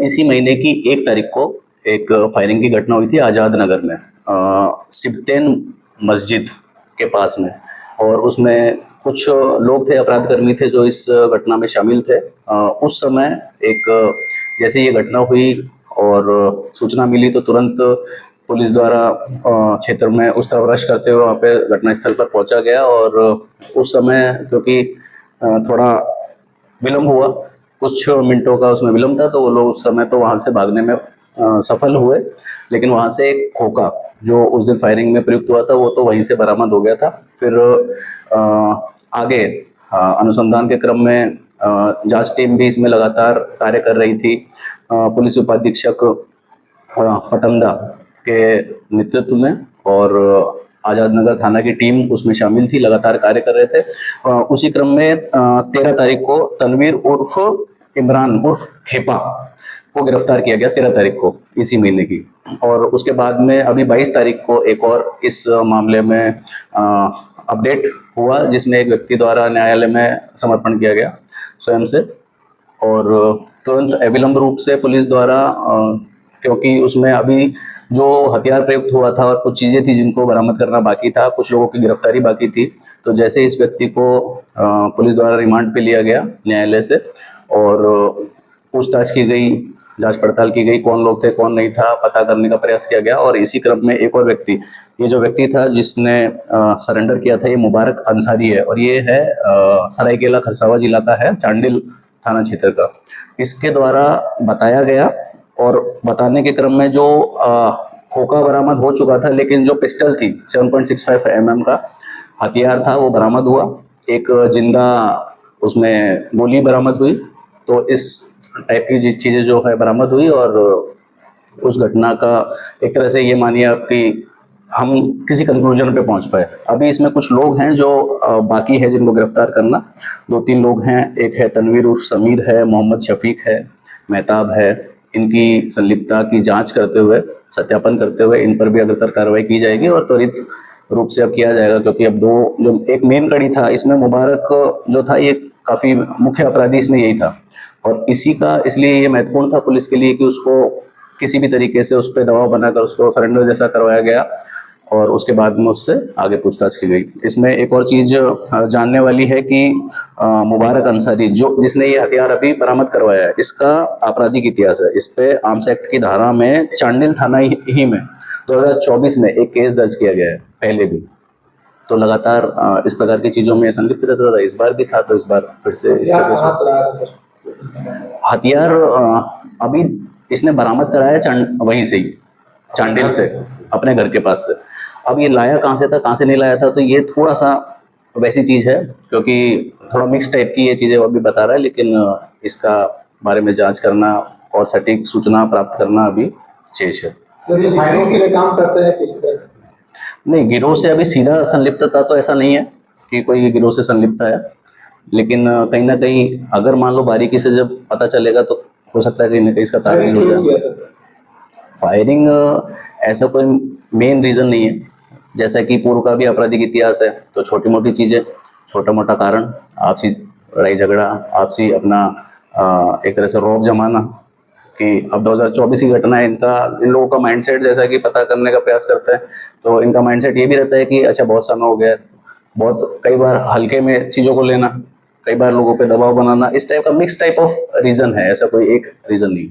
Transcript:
इसी महीने की 1 तारीख को एक फायरिंग की घटना हुई थी आज़ाद नगर में, सिबतेन मस्जिद के पास में। और उसमें कुछ लोग थे, अपराधकर्मी थे जो इस घटना में शामिल थे। उस समय एक जैसे ये घटना हुई और सूचना मिली तो तुरंत पुलिस द्वारा क्षेत्र में उस तरफ रश करते हुए वहाँ पे घटनास्थल पर पहुंचा गया। और उस समय क्योंकि थोड़ा विलम्ब हुआ, कुछ मिनटों का उसमें विलम्ब था, तो वो लोग उस समय तो वहाँ से भागने में सफल हुए। लेकिन वहाँ से एक खोखा जो उस दिन फायरिंग में प्रयुक्त हुआ था वो तो वहीं से बरामद हो गया था। फिर आगे अनुसंधान के क्रम में जांच टीम भी इसमें लगातार कार्य कर रही थी। पुलिस उपाधीक्षक पटमदा के नेतृत्व में और आजाद नगर थाना की टीम उसमें शामिल थी, लगातार कार्य कर रहे थे। उसी क्रम में 13 तारीख को तनवीर उर्फ इमरान उर्फ खेपा को गिरफ्तार किया गया, 13 तारीख को इसी महीने की। और उसके बाद में अभी 22 तारीख को एक और इस मामले में अपडेट हुआ, जिसमें एक व्यक्ति द्वारा न्यायालय में समर्पण किया गया स्वयं से। और तुरंत अविलंब रूप से पुलिस द्वारा क्योंकि उसमें अभी जो हथियार प्रयुक्त हुआ था और कुछ चीज़ें थी जिनको बरामद करना बाकी था, कुछ लोगों की गिरफ्तारी बाकी थी, तो जैसे इस व्यक्ति को पुलिस द्वारा रिमांड पे लिया गया न्यायालय से और पूछताछ की गई, जांच पड़ताल की गई, कौन लोग थे कौन नहीं था पता करने का प्रयास किया गया। और इसी क्रम में एक और व्यक्ति, ये जो व्यक्ति था जिसने सरेंडर किया था, ये मुबारक अंसारी है और ये है सरायकेला खरसावां जिला का है, चांडिल थाना क्षेत्र का। इसके द्वारा बताया गया और बताने के क्रम में जो खोखा बरामद हो चुका था, लेकिन जो पिस्टल थी 7.65 mm का हथियार था वो बरामद हुआ। एक जिंदा उसमें गोली बरामद हुई। तो इस टाइप की चीज़ें जो है बरामद हुई और उस घटना का एक तरह से ये मानिए आप कि हम किसी कंक्लूजन पे पहुंच पाए। अभी इसमें कुछ लोग हैं जो बाकी है जिनको गिरफ्तार करना। 2-3 लोग हैं, एक है तनवीर उर्फ समीर है, मोहम्मद शफीक है, मेहताब है। इनकी संलिप्तता की जांच करते हुए, सत्यापन करते हुए इन पर भी अग्रतर कार्रवाई की जाएगी और त्वरित रूप से अब किया जाएगा। क्योंकि अब दो जो एक मेन कड़ी था इसमें, मुबारक जो था ये काफ़ी मुख्य अपराधी इसमें यही था और इसी का इसलिए ये महत्वपूर्ण था पुलिस के लिए कि उसको किसी भी तरीके से उस पर दबाव बनाकर उसको सरेंडर जैसा करवाया गया और उसके बाद में उससे आगे पूछताछ की गई। इसमें एक और चीज़ जानने वाली है कि मुबारक अंसारी जो जिसने ये हथियार अभी बरामद करवाया है, इसका आपराधिक इतिहास है। इस पे आर्म्स एक्ट की धारा में चांडिल थाना ही में 2024 में एक केस दर्ज किया गया है पहले भी। तो लगातार इस प्रकार की चीज़ों में संलिप्त रहता था, इस बार भी था, तो इस बार फिर से इस हथियार अभी इसने बरामद कराया वहीं से ही, चांडिल से, अपने घर के पास से। अब ये लाया कहाँ से था, कहाँ से नहीं लाया था, तो ये थोड़ा सा वैसी चीज़ है क्योंकि थोड़ा मिक्स टाइप की ये चीज़ें वो अभी बता रहा है, लेकिन इसका बारे में जांच करना और सटीक सूचना प्राप्त करना अभी शेष है। तो ये फायरिंग के लिए काम करते हैं किस तरह? नहीं, गिरोह से अभी सीधा संलिप्तता तो ऐसा नहीं है कि कोई गिरोह से संलिप्त है, लेकिन कहीं ना कहीं अगर मान लो बारीकी से जब पता चलेगा तो हो सकता है कहीं ना कहीं इसका तारीफ हो जाए। फायरिंग ऐसा कोई मेन रीज़न नहीं है, जैसा कि पूर्व का भी आपराधिक इतिहास है, तो छोटी मोटी चीज़ें, छोटा मोटा कारण, आपसी लड़ाई झगड़ा, आपसी अपना एक तरह से रौब जमाना कि अब 2024 की घटना है, इन लोगों का माइंडसेट जैसा कि पता करने का प्रयास करते हैं, तो इनका माइंडसेट ये भी रहता है कि अच्छा बहुत समय हो गया, बहुत कई बार हल्के में चीज़ों को लेना, कई बार लोगों पे दबाव बनाना, इस टाइप का मिक्स टाइप ऑफ रीज़न है, ऐसा कोई एक रीज़न नहीं।